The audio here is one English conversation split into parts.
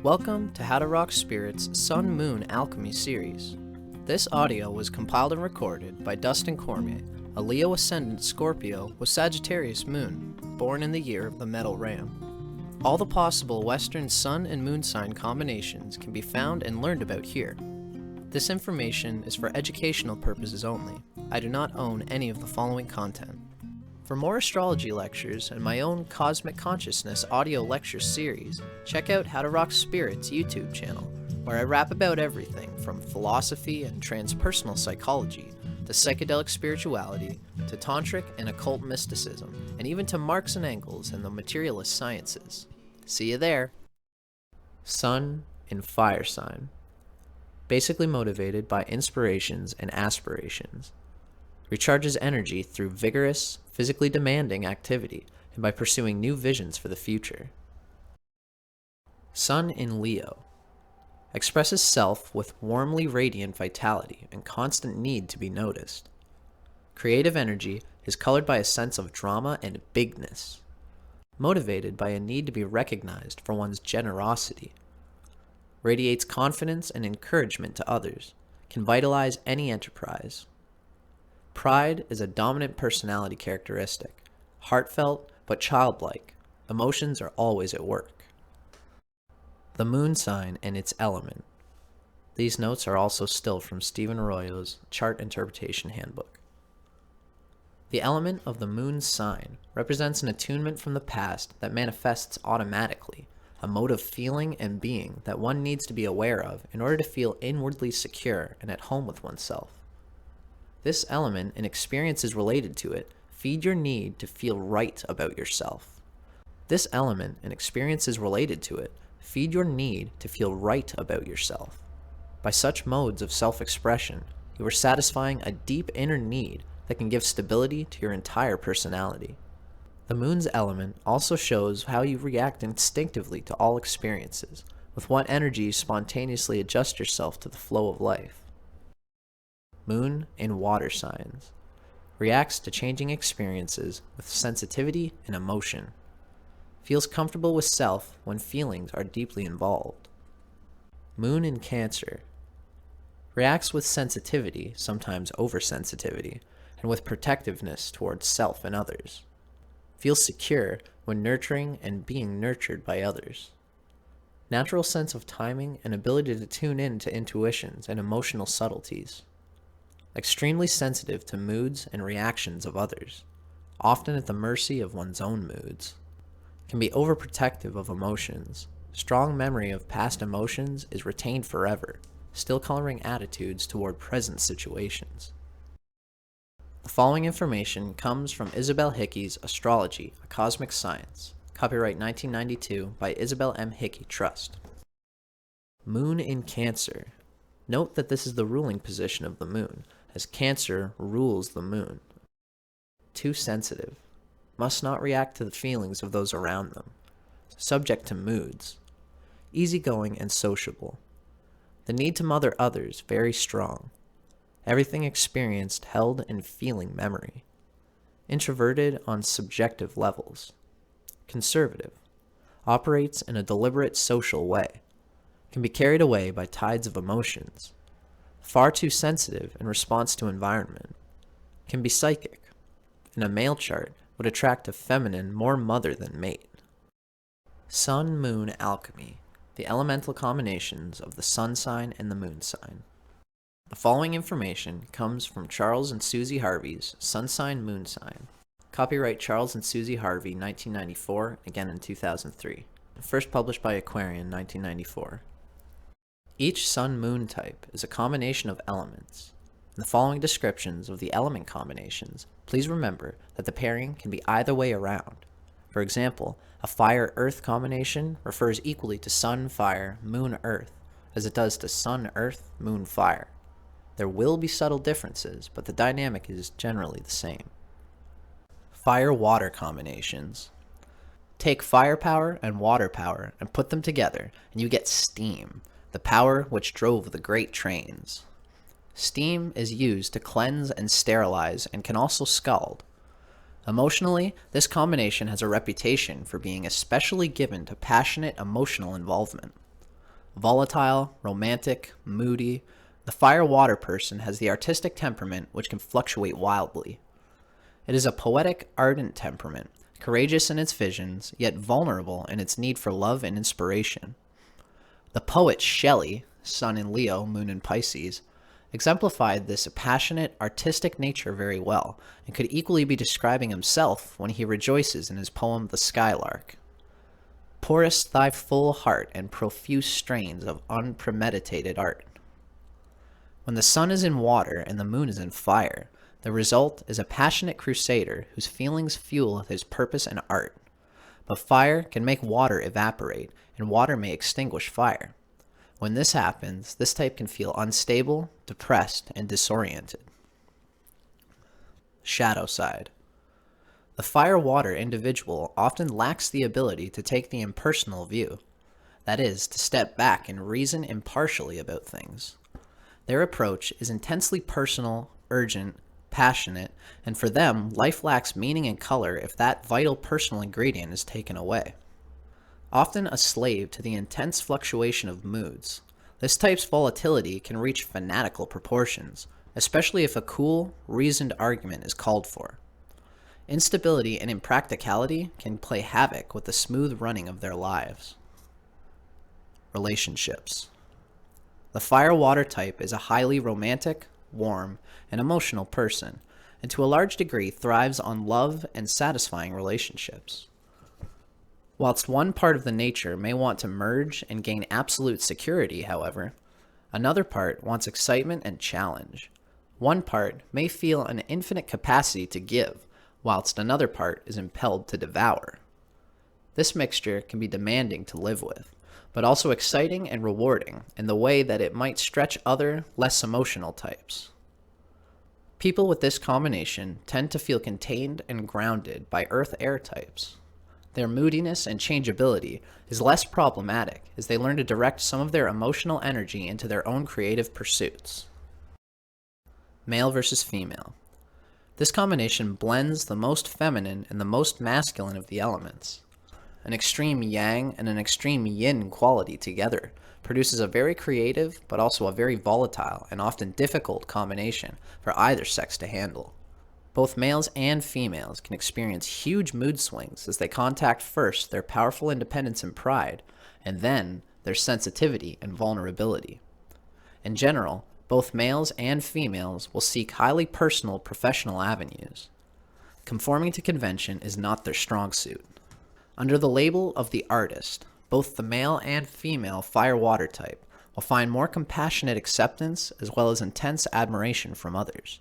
Welcome to How to Rock Spirit's Sun Moon Alchemy series. This audio was compiled and recorded by Dustin Cormier, a Leo Ascendant Scorpio with Sagittarius Moon, born in the year of the Metal Ram. All the possible Western Sun and Moon sign combinations can be found and learned about here. This information is for educational purposes only. I do not own any of the following content. For more astrology lectures and my own Cosmic Consciousness audio lecture series, check out How to Rock Spirit's YouTube channel, where I rap about everything from philosophy and transpersonal psychology, to psychedelic spirituality, to tantric and occult mysticism, and even to Marx and Engels and the materialist sciences. See you there! Sun in fire sign. Basically motivated by inspirations and aspirations. Recharges energy through vigorous, physically demanding activity and by pursuing new visions for the future. Sun in Leo. Expresses self with warmly radiant vitality and constant need to be noticed. Creative energy is colored by a sense of drama and bigness. Motivated by a need to be recognized for one's generosity. Radiates confidence and encouragement to others. Can vitalize any enterprise. Pride is a dominant personality characteristic, heartfelt but childlike. Emotions are always at work. The moon sign and its element. These notes are also still from Stephen Arroyo's Chart Interpretation Handbook. The element of the moon sign represents an attunement from the past that manifests automatically, a mode of feeling and being that one needs to be aware of in order to feel inwardly secure and at home with oneself. This element and experiences related to it feed your need to feel right about yourself. This element and experiences related to it feed your need to feel right about yourself. By such modes of self-expression, you are satisfying a deep inner need that can give stability to your entire personality. The moon's element also shows how you react instinctively to all experiences, with what energy you spontaneously adjust yourself to the flow of life. Moon in water signs. Reacts to changing experiences with sensitivity and emotion. Feels comfortable with self when feelings are deeply involved. Moon in Cancer. Reacts with sensitivity, sometimes oversensitivity, and with protectiveness towards self and others. Feels secure when nurturing and being nurtured by others. Natural sense of timing and ability to tune in to intuitions and emotional subtleties. Extremely sensitive to moods and reactions of others, often at the mercy of one's own moods. Can be overprotective of emotions. Strong memory of past emotions is retained forever, still coloring attitudes toward present situations. The following information comes from Isabel Hickey's Astrology, a Cosmic Science, copyright 1992 by Isabel M. Hickey Trust. Moon in Cancer. Note that this is the ruling position of the moon, as Cancer rules the moon. Too sensitive. Must not react to the feelings of those around them. Subject to moods. Easygoing and sociable. The need to mother others very strong. Everything experienced held in feeling memory. Introverted on subjective levels. Conservative. Operates in a deliberate social way. Can be carried away by tides of emotions. Far too sensitive in response to environment. Can be psychic. In a male chart, would attract a feminine more mother than mate. Sun-Moon Alchemy. The elemental combinations of the sun sign and the moon sign. The following information comes from Charles and Susie Harvey's Sun Sign Moon Sign. Copyright Charles and Susie Harvey 1994, again in 2003. First published by Aquarian 1994. Each sun-moon type is a combination of elements. In the following descriptions of the element combinations, please remember that the pairing can be either way around. For example, a fire-earth combination refers equally to sun-fire, moon-earth, as it does to sun-earth, moon-fire. There will be subtle differences, but the dynamic is generally the same. Fire-water combinations. Take firepower and water power and put them together, and you get steam, the power which drove the great trains. Steam is used to cleanse and sterilize and can also scald. Emotionally, this combination has a reputation for being especially given to passionate emotional involvement. Volatile, romantic, moody, the fire-water person has the artistic temperament which can fluctuate wildly. It is a poetic, ardent temperament, courageous in its visions, yet vulnerable in its need for love and inspiration. The poet Shelley, Sun in Leo, Moon in Pisces, exemplified this passionate, artistic nature very well, and could equally be describing himself when he rejoices in his poem The Skylark. Pourest thy full heart and profuse strains of unpremeditated art. When the sun is in water and the moon is in fire, the result is a passionate crusader whose feelings fuel his purpose and art. But fire can make water evaporate, and water may extinguish fire. When this happens, this type can feel unstable, depressed, and disoriented. Shadow side. The fire-water individual often lacks the ability to take the impersonal view, that is, to step back and reason impartially about things. Their approach is intensely personal, urgent, passionate, and for them, life lacks meaning and color if that vital personal ingredient is taken away. Often a slave to the intense fluctuation of moods, this type's volatility can reach fanatical proportions, especially if a cool, reasoned argument is called for. Instability and impracticality can play havoc with the smooth running of their lives. Relationships. The fire-water type is a highly romantic, warm, and emotional person, and to a large degree thrives on love and satisfying relationships. Whilst one part of the nature may want to merge and gain absolute security, however, another part wants excitement and challenge. One part may feel an infinite capacity to give, whilst another part is impelled to devour. This mixture can be demanding to live with, but also exciting and rewarding in the way that it might stretch other, less emotional types. People with this combination tend to feel contained and grounded by earth-air types. Their moodiness and changeability is less problematic as they learn to direct some of their emotional energy into their own creative pursuits. Male versus female. This combination blends the most feminine and the most masculine of the elements. An extreme yang and an extreme yin quality together produces a very creative but also a very volatile and often difficult combination for either sex to handle. Both males and females can experience huge mood swings as they contact first their powerful independence and pride, and then their sensitivity and vulnerability. In general, both males and females will seek highly personal professional avenues. Conforming to convention is not their strong suit. Under the label of the artist, both the male and female fire-water type will find more compassionate acceptance as well as intense admiration from others.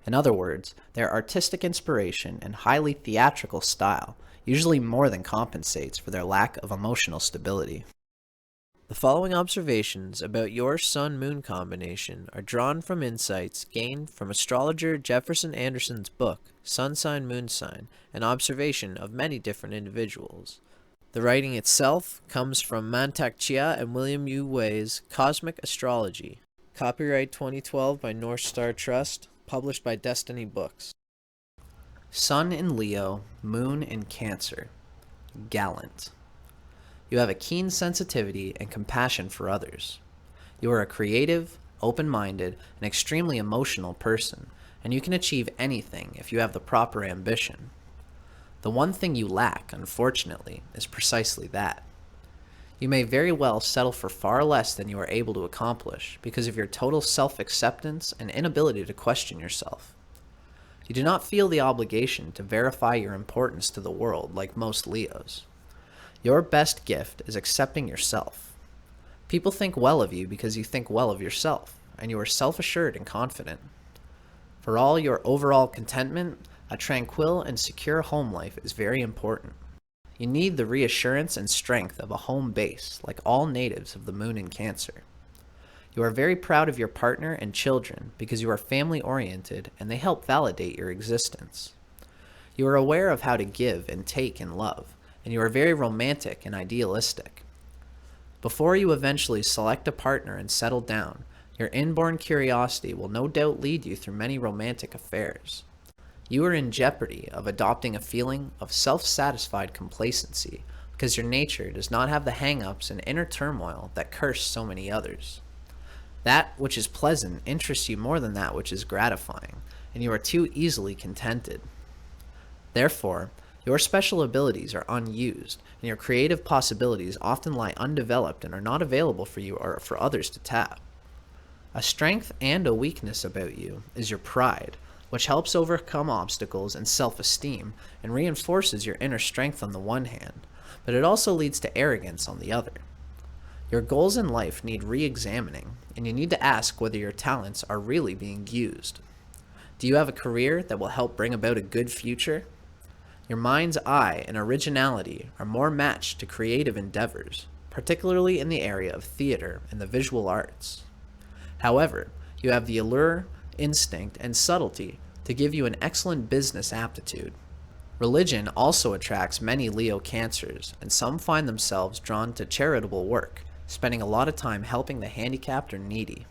In other words, their artistic inspiration and highly theatrical style usually more than compensates for their lack of emotional stability. The following observations about your Sun-Moon combination are drawn from insights gained from astrologer Jefferson Anderson's book, Sun Sign, Moon Sign, an observation of many different individuals. The writing itself comes from Mantak Chia and William U. Wei's Cosmic Astrology. Copyright 2012 by North Star Trust, published by Destiny Books. Sun in Leo, Moon in Cancer. Gallant. You have a keen sensitivity and compassion for others. You are a creative, open-minded, and extremely emotional person, and you can achieve anything if you have the proper ambition. The one thing you lack, unfortunately, is precisely that. You may very well settle for far less than you are able to accomplish because of your total self-acceptance and inability to question yourself. You do not feel the obligation to verify your importance to the world like most Leos. Your best gift is accepting yourself. People think well of you because you think well of yourself, and you are self-assured and confident. For all your overall contentment, a tranquil and secure home life is very important. You need the reassurance and strength of a home base, like all natives of the Moon in Cancer. You are very proud of your partner and children because you are family-oriented and they help validate your existence. You are aware of how to give and take in love, and you are very romantic and idealistic. Before you eventually select a partner and settle down, your inborn curiosity will no doubt lead you through many romantic affairs. You are in jeopardy of adopting a feeling of self-satisfied complacency because your nature does not have the hang-ups and inner turmoil that curse so many others. That which is pleasant interests you more than that which is gratifying, and you are too easily contented. Therefore, your special abilities are unused, and your creative possibilities often lie undeveloped and are not available for you or for others to tap. A strength and a weakness about you is your pride, which helps overcome obstacles and self-esteem and reinforces your inner strength on the one hand, but it also leads to arrogance on the other. Your goals in life need re-examining, and you need to ask whether your talents are really being used. Do you have a career that will help bring about a good future? Your mind's eye and originality are more matched to creative endeavors, particularly in the area of theater and the visual arts. However, you have the allure, instinct, and subtlety to give you an excellent business aptitude. Religion also attracts many Leo Cancers, and some find themselves drawn to charitable work, spending a lot of time helping the handicapped or needy.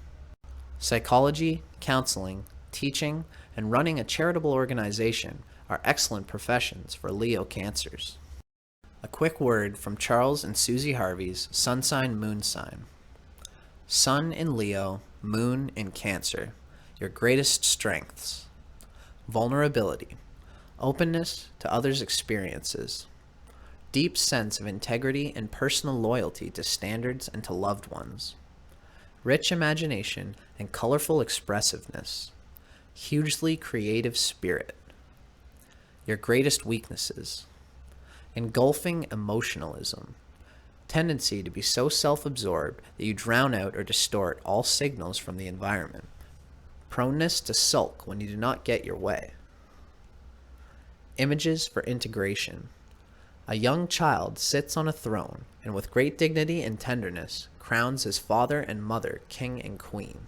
Psychology, counseling, teaching, and running a charitable organization are excellent professions for Leo Cancers. A quick word from Charles and Susie Harvey's Sun Sign Moon Sign. Sun in Leo, Moon in Cancer. Your greatest strengths. Vulnerability. Openness to others' experiences. Deep sense of integrity and personal loyalty to standards and to loved ones. Rich imagination and colorful expressiveness. Hugely creative spirit. Your greatest weaknesses. Engulfing emotionalism. Tendency to be so self-absorbed that you drown out or distort all signals from the environment. Proneness to sulk when you do not get your way. Images for integration. A young child sits on a throne and with great dignity and tenderness crowns his father and mother king and queen.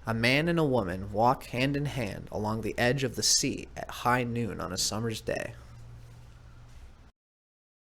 A man and a woman walk hand in hand along the edge of the sea at high noon on a summer's day.